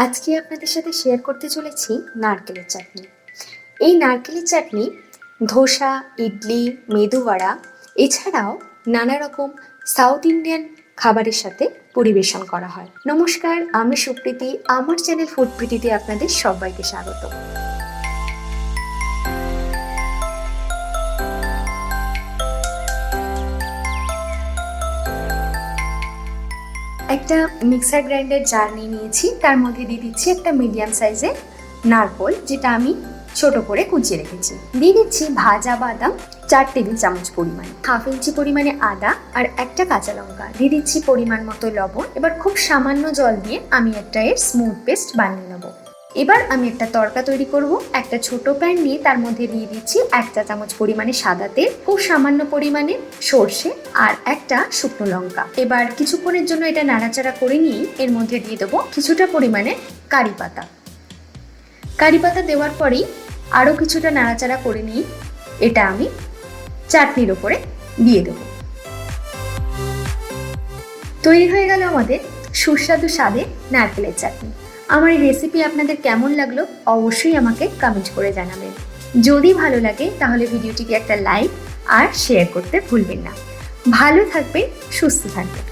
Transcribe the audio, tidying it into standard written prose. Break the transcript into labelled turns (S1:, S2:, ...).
S1: আজকে আপনাদের সাথে শেয়ার করতে চলেছি নারকেলের চাটনি। এই নারকেলের চাটনি ধোসা, ইডলি, মেদুবড়া এছাড়াও নানা রকম সাউথ ইন্ডিয়ান খাবারের সাথে পরিবেশন করা হয়। নমস্কার, আমি সুপ্রীতি। আমার চ্যানেল ফুড প্রীতিতে আপনাদের সবাইকে স্বাগত। একটা মিক্সার গ্রাইন্ডার জার নিয়েছি, তার মধ্যে দিয়ে দিচ্ছি একটা মিডিয়াম সাইজের নারকোল, যেটা আমি ছোট করে কুচিয়ে রেখেছি। দিয়ে দিচ্ছি ভাজা বাদাম 4 টেবিল চামচ পরিমাণে, 1/2 ইঞ্চি পরিমাণে আদা আর একটা কাঁচা লঙ্কা। দিয়ে দিচ্ছি পরিমাণ মতো লবণ। এবার খুব সামান্য জল দিয়ে আমি একটা এর স্মুথ পেস্ট বানিয়ে নেবো। এবার আমি একটা তড়কা তৈরি করব। একটা ছোট প্যান নিয়ে তার মধ্যে দিয়ে দিচ্ছি 1 চা চামচ পরিমাণে সাদা তেল, খুব সামান্য পরিমাণে সর্ষে আর একটা শুকনো লঙ্কা। এবার কিছুক্ষণের জন্য এটা নাড়াচাড়া করে নিয়ে এর মধ্যে দিয়ে দেবো কিছুটা পরিমাণে কারি পাতা। কারি পাতা দেওয়ার পরেই আরও কিছুটা নাড়াচাড়া করে নিয়ে এটা আমি চাটনির ওপরে দিয়ে দেবো। তৈরি হয়ে গেল আমাদের সুস্বাদু স্বাদের নারকেলের চাটনি। আমার এই রেসিপি আপনাদের কেমন লাগলো অবশ্যই আমাকে কমেন্ট করে জানাবেন। যদি ভালো লাগে তাহলে ভিডিওটিকে একটা লাইক আর শেয়ার করতে ভুলবেন না। ভালো থাকবেন, সুস্থ থাকবেন।